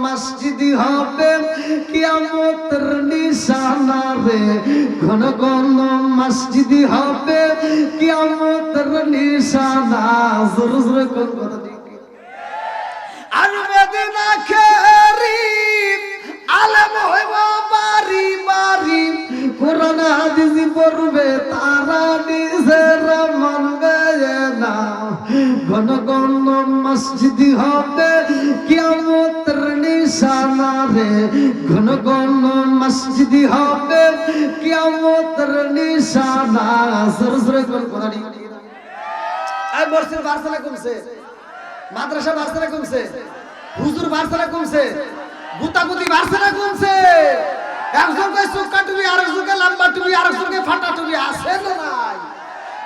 মসজিদ হবে কিয়ামতের নিশানা রে, ঘন ঘন মসজিদ হবে কিয়ামতের নিশানা। জোরে জোরে কোন কথা ঠিক আর মদিনা খেরি আলেম হইব বাড়ি বাড়ি, কোরআন হাদিস পড়বে তারা নিজের মানবে না। ঘন ঘন মসজিদ হবে কিয়ামতের নিশানা রে, ঘন ঘন মসজিদ হবে কিয়ামতের নিশানা। জোরে জোরে কোন কথা ঠিক এই মসজিদ বাড়ছে না কমছে? মাদ্রাসা বাড়ছে না কমছে? হুজুর বাড়ছে না কমছে? গুতাগুতি বাড়ছে না কমছে? একজনকে চোখা টুপি, আরেকজনকে লম্বা টুপি, আরেকজনকে ফাটা টুপি আছে না নাই?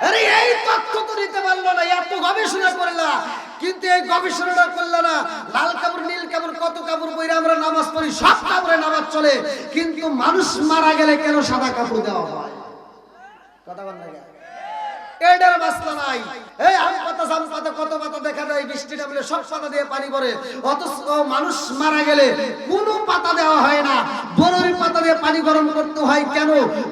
আরে এই তথ্য তো নিতে পারলো না, এত গবেষণা করলা কিন্তু এই গবেষণাটা করলো না। লাল কাপড় নীল কাপড় কত কাপড় পরে আমরা নামাজ পড়ি, সব কাপড়ে নামাজ চলে, কিন্তু মানুষ মারা গেলে কেন সাদা কাপড় দেওয়া হয়? কথা বল না এটার মাসলা নাই। এই আম পাতা জাম পাতা কত পাতা দেখা যায়, বৃষ্টি নামলে সব পাতা দিয়ে পানি পড়ে, অথচ মানুষ মারা গেলে কোনো পাতা দেওয়া হয় না, বড়ই পাতা দিয়ে পানি গরম করতে হয় কেন?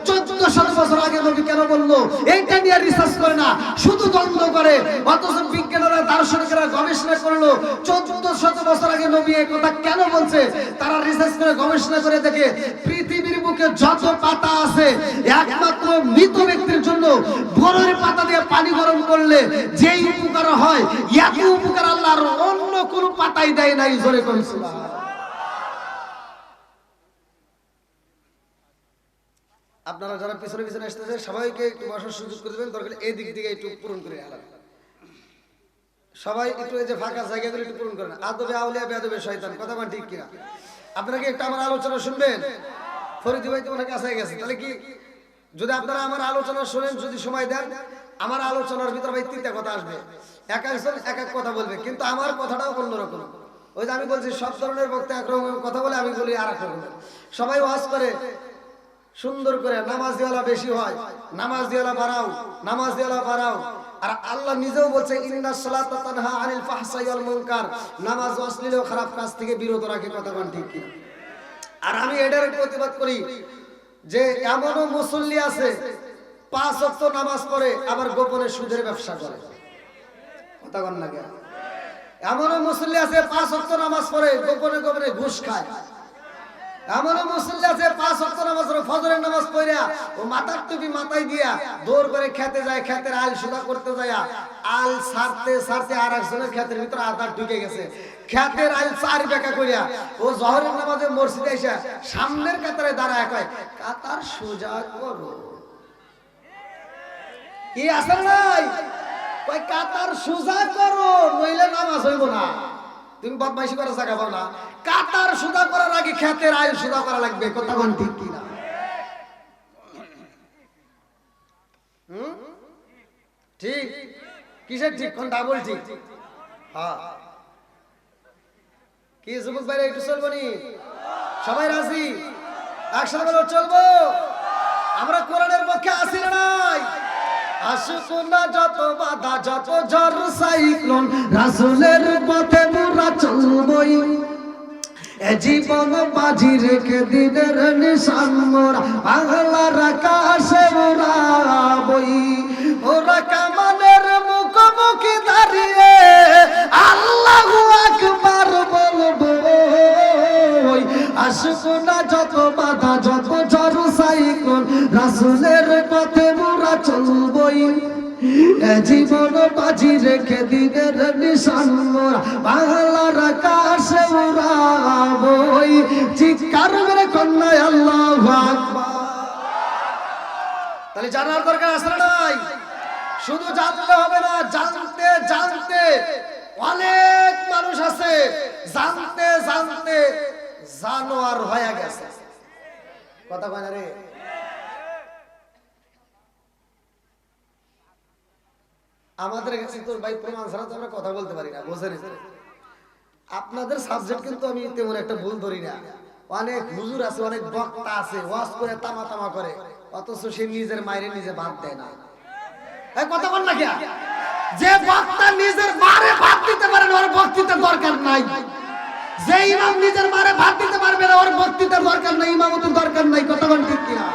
1400 বছর আগে নবী কেন বললো? এইটা নিয়ে রিসার্চ করে না, শুধু দ্বন্দ্ব করে। অথচ বিজ্ঞানীরা দার্শনিকরা গবেষণা করলো 1400 বছর আগে নবী এই কথা কেন বলছে। তারা রিসার্চ করে গবেষণা করে দেখে পৃথিবীর বুকে যত পাতা আছে একমাত্র মৃত ব্যক্তির জন্য বড়ই পাতা দিয়ে পানি গরম করলে যেই উপকার হয়, এত উপকার আল্লাহর অন্য কোন পাতাই দেয় নাই। জোরে করে সুবহানাল্লাহ। আপনারা যারা পিছনে পিছনে আসতেছে সবাইকে একটু বসার সুযোগ করে দেবেন, দরকার এই দিক থেকে একটু পূরণ করে আলাদা সবাই একটু এই যে ফাঁকা জায়গাগুলো একটু পূরণ করেন। আদবে আউলিয়া বেয়াদবে শয়তান, কথা বল ঠিক কিনা? আপনারা কি একটু আমার আলোচনা শুনবেন? ফরিদি ভাই তো ওনার কাছে গেছে, তাহলে কি যদি আপনারা আমার আলোচনা শুনেন, যদি সময় দেন, আমার আলোচনার ভিতরে ভাই 3টা কথা আসবে, এক একজন এক এক কথা বলবে, কিন্তু আমার কথাটাও অন্যরকম। ওই যে আমি বলছি সব ধরনের বক্তা একরকম কথা বলে, আমি বলি আর এক রকম। সবাই ওয়াজ করে সুন্দর করে, নামাজিওয়ালা বেশি হয়, নামাজিওয়ালা বাড়াও, নামাজিওয়ালা বাড়াও। আর আল্লাহ নিজেও বলছে ইন্নাস সালাতা তানহা আনিল ফাহশাই ওয়াল মুনকার, নামাজ অশ্লীল ও খারাপ কাজ থেকে বিরত রাখে, কথা বল ঠিক কি? আর আমি এটার প্রতিবাদ করি যে এমনও মুসল্লি আছে 5 ওয়াক্ত নামাজ পড়ে আবার গোপনে সুদের ব্যবসা করে, কথা বল না কেন? এমনও মুসল্লি আছে 5 ওয়াক্ত নামাজ পড়ে গোপনে গোপনে ঘুষ খায়। এমনও মুসল্লি আছে 5 ওয়াক্ত নামাজ পড়ে ফজরের নামাজ পড়ে ও মাথার টুপি মাথায় দিয়া দৌড় করে খেতে যায়, খেতের আল সুদা করতে যায়, আল ছাড়তে ছাড়তে আর একজনের খেতের ভিতরে আধার ঢুকে গেছে, খেতের আল 4 বেকা করিয়া ও জহরের নামাজে মসজিদে এসে সামনের কাতারে দাঁড়ায় কয় কাতার সোজা করো। কি আসল নাই? কয় কাতার সোজা করো নইলে নামাজ হইব না। তুমি বদমাইশি করার জায়গা পাও না, কাতার সোজা করার আগে খেতের আইল সোজা করা লাগবে, কথা বল ঠিক কি না? ঠিক কিসের ঠিক? কোন ডাবল ঠিক? হ্যাঁ কি যুবক ভাইরা একটু চলবো নি? সবাই রাজি? একসাথে বলো চলবো। আমরা কোরআনের পক্ষে আসি না নাই? আসুক না যত বাধা যত ঝড় সাইক্লোন, রাসূলের পথে মোরা চলবই, এ জীবন বাজি রেখে দিনের নিশান মোরা বাংলার আকাশে মোরাবই। ওরা কামানের মুখোমুখি দাঁড়িয়ে আল্লাহু আকবার বলবো। আসুক না যত বাধা যত ঝড় সাইক্লোন, রাসূলের পথে মোরা চলবই, জীবন বাজি রেখে দিনের নিশান মোরা বাংলার আকাশে উড়াবই। চিৎকার করে কন্যা আল্লাহু আকবার। তাহলে জানার দরকার আছে না নাই? শুধু জানলে হবে না, জানতে জানতে অনেক মানুষ আছে জানতে জানতে জানোয়ার হয়ে গেছে, কথা কয় না রে? আমাদের কাছে তো ভাই প্রমাণ ছাড়া তো আমরা কথা বলতে পারি না, বোঝেন? আপনাদের সাবজেক্ট কিন্তু আমি তেমন একটা ভুল ধরি না। অনেক হুজুর আছে, অনেক বক্তা আছে, ওয়াজ করে তামা তামা করে, অথচ সে নিজের মায়ের নিজে ভাত দেয় না। কথা বল না কে? যে বক্তা নিজের মারে ভাত দিতে পারে না, ওর বক্তৃতার দরকার নাই। যে ইমাম নিজের মারে ভাত দিতে পারবে না, ওর বক্তৃতার দরকার নাই, ইমামতের দরকার নাই। কথা বল ঠিক কিনা?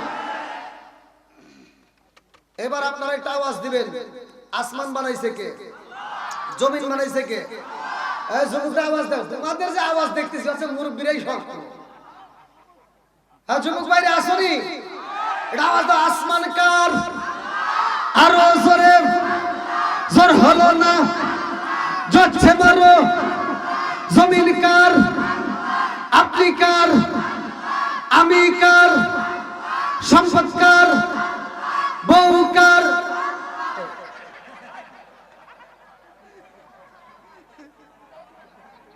এবার আপনারা একটা আওয়াজ দিবেন, আসমান বানাইছে কে? জমিন বানাইছে কে? এই যুবকরা আওয়াজ দাও। তোমাদের যে আওয়াজ দেখতেছি আছে মুরব্বীরাই শক্ত। হ্যাঁ যুবক ভাইরা আসুনি, এটা আওয়াজ দাও। আসমান কার? আরো জোরে, জোর হলো না, জোরছে মারো। জমিন কার? আপনি কার? আমি কার? সম্পদ কার? বউ কার?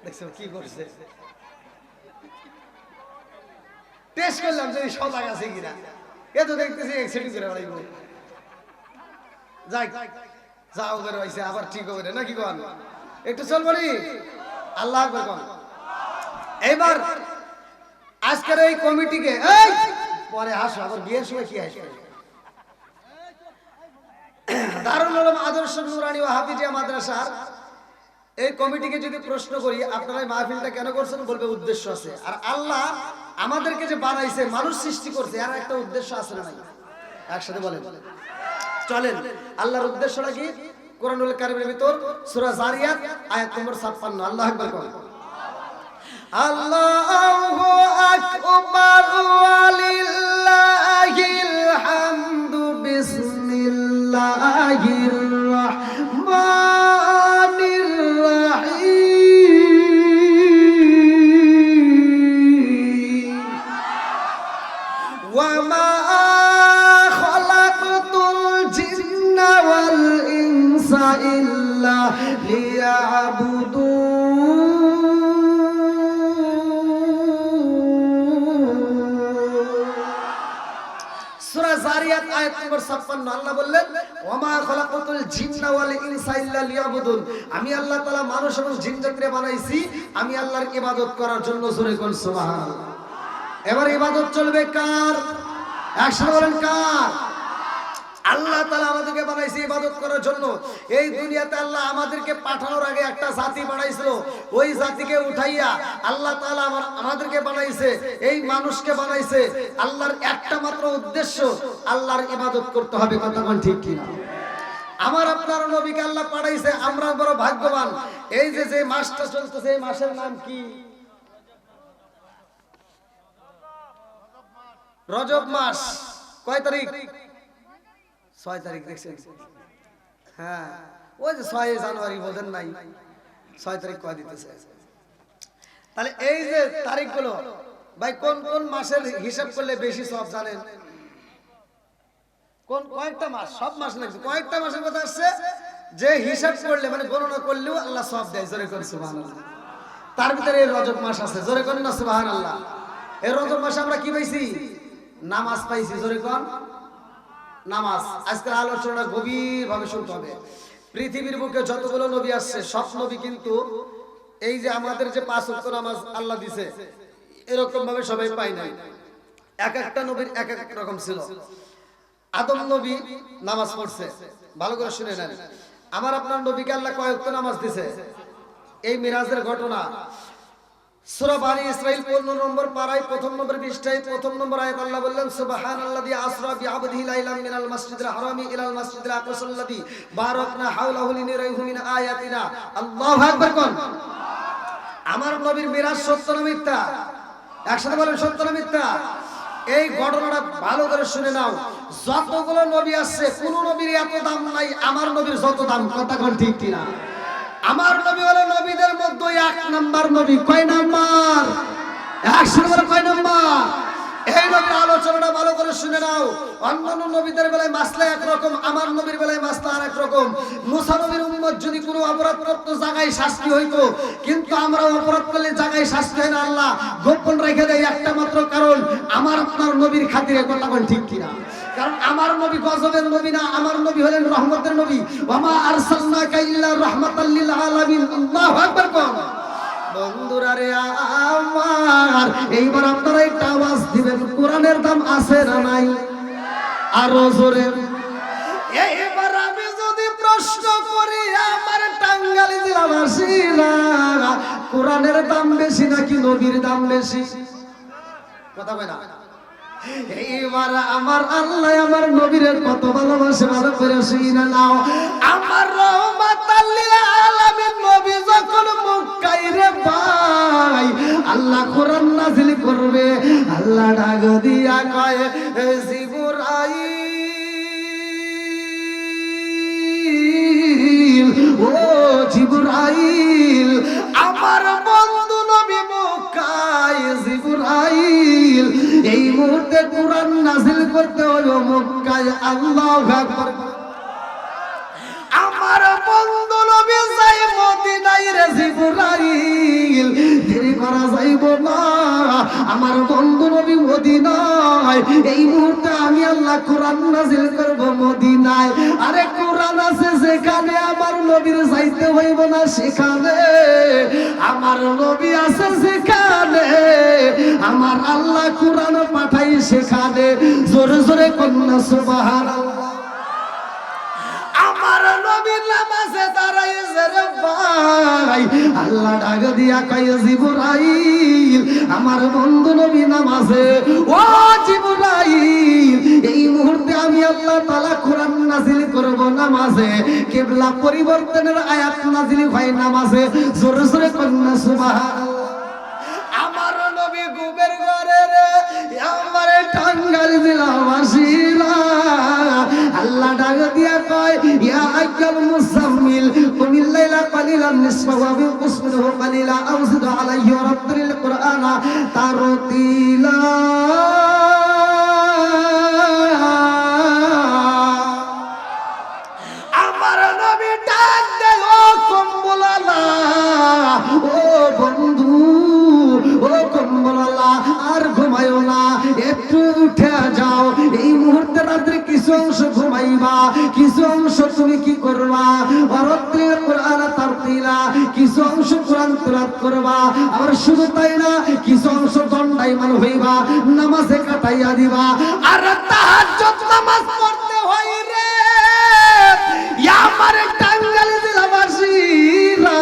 দেখছো কি করছে? টেস্ট করলাম যে সজাগ আছে কিনা। এ তো দেখতেছি এক্সিডেন্ট করে বাড়াইব। যাই যাও করে হইছে, আবার ঠিক হবে না নাকি কোন? একটু চলবো নি? আল্লাহ আকবার কোন। এইবার আজকের এই কমিটিকে, এই পরে হাসো, আবার বিয়ের সময় কি হাসবে? দারুল উলুম আদর্শ নুরানি ও হাফিজিয়া মাদ্রাসার এই কমিটিকে যদি প্রশ্ন করি আপনারা এই মাহফিলটা কেন করছেন, বলবে উদ্দেশ্য আছে। আর আল্লাহ আমাদেরকে যে বানাইছে, মানুষ সৃষ্টি করছে, এর একটা উদ্দেশ্য আছে না নাই? একসাথে বলেন চলেন। আল্লাহর উদ্দেশ্যটা কি? কোরআনুল কারীমের ভিতর সূরা জারিয়াত আয়াত নম্বর 56। আল্লাহু আকবার বলেন। আল্লাহু আকবার ওয়ালিল্লাহিল হামদু বিসমিল্লাহির রাহমানির রাহিম। ওয়া মা খালাকতুল জিন্না ওয়াল ইনসা ইল্লা লিয়াবুদুন। সূরা জারিয়াত আয়াত নম্বর 56। আল্লাহ বললেন ওয়ামা খালাকাতুল জিন্না ওয়াল ইনসা ইল্লা লিয়াবুদুন। আমি আল্লাহ তাআলা মানুষ এবং জিন জাতিকে বানাইছি আমি আল্লাহর ইবাদত করার জন্য। জোরে কোন সুবহানাল্লাহ। এবার ইবাদত চলবে কার? একসাথে বলেন কার? আল্লাহ তাআলা আমাদেরকে বানাইছে ইবাদত করার জন্য। এই দুনিয়াতে আল্লাহ আমাদেরকে পাঠানোর আগে একটা জাতি বানাইছিল, ওই জাতিকে উঠাইয়া আল্লাহ তাআলা আমাদেরকে বানাইছে, এই মানুষকে বানাইছে। আল্লাহর একটা মাত্র উদ্দেশ্য, আল্লাহর ইবাদত করতে হবে। কথা কোন ঠিক কিনা? আমার আপনার নবীকে আল্লাহ পাঠাইছে, আমরা বড় ভাগ্যবান। এই যে মাসটা চলতেছে, এই মাসের নাম কি? রজব মাস। কয় তারিখ? 6 তারিখ। দেখছেন? হ্যাঁ, ওই যে 6 জানুয়ারি বোঝেন নাই, 6 তারিখ কয় দিতেছে। তাহলে এই যে তারিখগুলো ভাই কোন কোন মাসের হিসাব করলে বেশি সওয়াব জানেন? কোন কয়েকটা মাস? সব মাস নাকি কয়েকটা মাসের কথা আসছে যে হিসাব করলে মানে গণনা করলেও আল্লাহ সওয়াব দেয়। জোরে করে সুবহানাল্লাহ। তার ভিতরে এই রজব মাস আছে। জোরে করেন না সুবহানাল্লাহ। এই রজব মাসে আমরা কি পাইছি? নামাজ পাইছি। জোরে কোন নামাজ। আজকের আলোচনা গভীর ভাবে শুনতে হবে। পৃথিবীর বুকে যতগুলো নবী আসছে সব নবী কিন্তু এই যে আমাদের যে 5 ওয়াক্ত নামাজ আল্লাহ দিছে এরকম ভাবে সবাই পায় নাই। এক একটা নবীর এক এক রকম ছিল। আদম নবী নামাজ পড়ছে, ভালো করে শুনে নেন। আমার আপনার নবীকে আল্লাহ কয় ওয়াক্ত নামাজ দিছে? এই মিরাজের ঘটনা সূরা বানী ইসরাঈল 15 নম্বর পারায় 1ম নম্বর পৃষ্ঠায় 1ম নম্বর আয়াত আল্লাহ বললেন সুবহানাল্লাযী আসরা বিআবদিহি লাইলাম মিনাল মাসজিদিল হারামি ইলাল মাসজিদিল আকসাল্লাযী বারাকনা হাওলাহু লিনুরিহি মিন আয়াতিনা। আল্লাহু আকবার কোন। আমার নবীর মিরাজ সত্য না মিথ্যা? একসাথে বলেন সত্য না মিথ্যা? এই ঘটনাটা ভালো করে শুনে নাও। যতগুলো নবী আছে কোন নবীর এত দাম নাই আমার নবীর যত দাম। কথা কোন ঠিক কিনা? আমার নবী হলো নবীদের মধ্যে 1 নাম্বার নবী। কয় নাম্বার? 100 নম্বর। কয় নাম্বার? এই নবীর আলোচনাটা ভালো করে শুনে নাও। অন্যান্য নবীদের বেলায় মাসলা একরকম, আমার নবীর বেলায় মাসলা আরেক রকম। মুসা নবীর উম্মত যদি কোনো অপরাধ করত জায়গায় শাস্তি হইতো, কিন্তু আমরা অপরাধ করলে জায়গায় শাস্তি হয় না। আল্লাহ গোপন রেখে দেয় একটা মাত্র কারণ, আমার আপনার নবীর খাতিরে। কথা কোন ঠিক কিনা? কারণ আমার নবী গজবের নবী না, আমার নবী হলেন রহমতের নবী। ওয়ামা আরসালনাকা ইল্লা রাহমাতাল লিল আলামিন। আল্লাহু আকবার কোন। বন্ধুরা রে আমার, এইবার আপনারা একটা আওয়াজ দিবেন, কোরআনের দাম আছে না নাই? আরো জোরে। এইবার আমি যদি প্রশ্ন করি আমার টাঙ্গাইল জেলাবাসীরা কোরআনের দাম বেশি নাকি নবীর দাম বেশি? কথা কয় না। এইবার আমার আল্লাহ আমার নবীর কত ভালোবাসে ভালো করে শুনে নাও। আমার রহমাতাল লিল আলামিন নবী যখন মক্কায় রে ভাই আল্লাহ কোরআন নাযিল করবে, আল্লাহ ডাক দিয়া কয় জিবরাইল, ও জিবরাইল, আমার বন্ধু নবী মক্কায়, জিবরাইল এই মুহূর্তে কোরআন নাযিল করতে হলো মক্কায়। আল্লাহু আকবার। আমার বন্ধু নবী যাই মদিনায় রে জিবরাইল, দেরি করা যাইব না। আমার বন্ধু নবী মদিনায়, এই মুহূর্তে আমি আল্লাহ কোরআন নাযিল করব মদিনায়। আরে কোরআন আছে যেখানে আমার নবীর যাইতে হইব না সেখানে, আমার নবী আছে যেখানে আমার আল্লাহ কোরআন পাঠাই সেখানে। জোরে জোরে কন্যা সুবহানাল্লাহ। আমার নবী নামাজে দাঁড়াইছে রে ভাই, আল্লাহ ডাক দিয়া কয় জিবরাইল, আমার বন্ধু নবী নামাজে। ও জিবরাইল, এই মুহূর্তে আমি আল্লাহ তাআলা কোরআন নাযিল করব নামাজে, কিবলা পরিবর্তনের আয়াত নাযিল হয় নামাজে। জোরে জোরে কন্যা সুবহানাল্লাহ। আমার নবী ঘুমের ঘরে রে আমার টাঙ্গাইল জেলাবাসীরা আল্লাহ ডাক দিয়া কয় ইয়া আইয়াল মুসাম্মিল কুমিল লাইলা কালিলান নিসফাহু আও ইনকুস মিনহু কালিলা আও জিদ আলাইহি ওয়া রাত্তিলিল কুরআনা তারতিলা। আমার নবী ডাক দেয় ও কম্বলালা, ও বন্ধু, ও কম্বলালা, আর ঘুমায়ো না, একটু উঠে যাও। এই মুহূর্তে রাত্রে কিছু অংশ ঘুমাইবা, কিছু অংশ তুমি কি করবা রাত্রির কোরআন তারতিলা, কিছু অংশ কোরআন তেলাওয়াত করবা। আর শুধু তাই না, কিছু অংশ দণ্ডায়মান হইবা, নামাজে কাটাইয়া দিবা। আর তাহাজ্জুদ নামাজ পড়তে হয় রে আমার টাঙ্গাইল জেলাবাসীরা।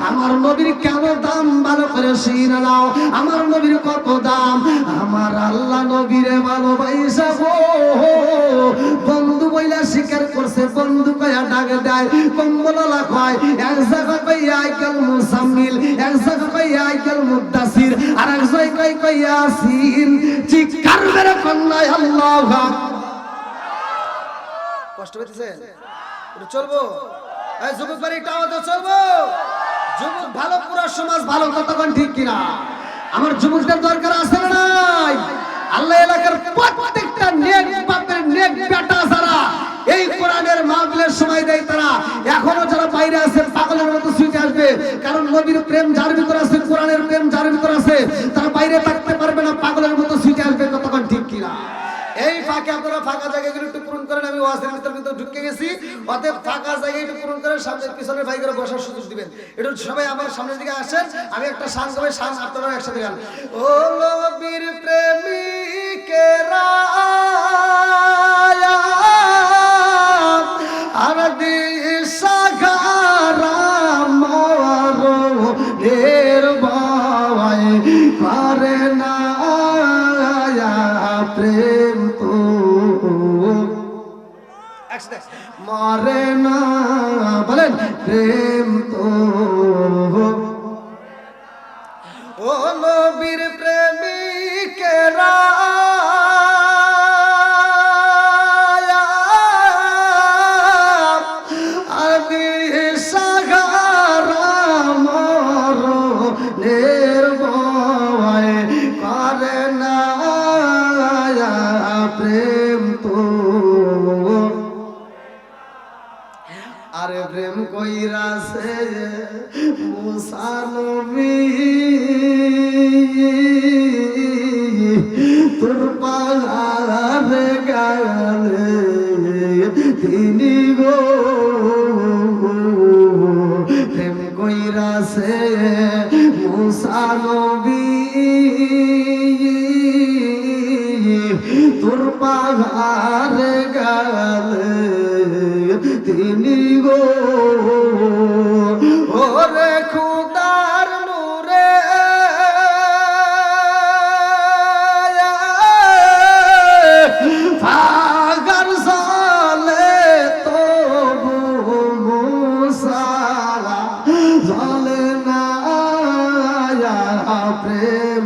আমার নবীর কেন দাম ভালো করে শুনে নাও। আমার নবীর কত দাম। আমার আল্লাহ নবীরে ভালোবাসা গো বন্ধু বইলা স্বীকার করছে, বন্ধু কয়া ডাক দেয়, কম্বলালা কয়, এক জায়গা কইয়া আইকাল মুসাম্মিল, এক জায়গা কইয়া আইকাল মুদ্দাসির, আর এক জায়গায় কইয়া ইয়াসিন। চিৎকার মেরে কন্যা আল্লাহু আকবার। কষ্ট পেতেছেন? এটা চলবো? এই যুবক বাড়ি টাও তো চলবো? যুবক ভালো, পুরো সমাজ ভালো, কতক্ষণ ঠিক কিনা? আমার যুবকদের দরকার আছে না নাই? আল্লাহ এলাকার প্রত্যেকটা নেক বাপের নেক বেটা যারা এই কোরআনের মাহফিলের সময় দেয়, তারা এখনো যারা বাইরে আছে পাগলের মতো ছুটে আসবে। কারণ নবীর প্রেম যার ভিতর আছে, কোরআনের প্রেম যার ভিতর আছে, তারা বাইরে থাকতে পারবে না, পাগলের মতো ছুটে আসবে, কতক্ষণ ঠিক কিনা? এই ফাঁকে আপনারা ফাঁকা জায়গাগুলো একটু পূরণ করেন। আমি ওয়াজের ভিতর ঢুকে গেছি, অতএব ফাঁকা জায়গায় একটু পূরণ করেন, সামনের পিছনের ভাই করে বসার সুযোগ দিবেন। একটু সবাই আমার সামনের দিকে আসেন, আমি একটা শান গাবো, শান আপনারা একসাথে গান। ও নবীর প্রেমিকেরা আর দিশাগারা মরণের ভয় করে না প্রেম তো মরে না, বলেন প্রেম তো। ও নবীর প্রেমিকেরা আরে প্রেম কইরাছে মুসা নবী তোর পাহাড়ে গালে তিনি গো। প্রেম কইরাছে মুসা নবী তোর পাহাড়ে গালে তিনি গো। ওরে খুদার প্রেম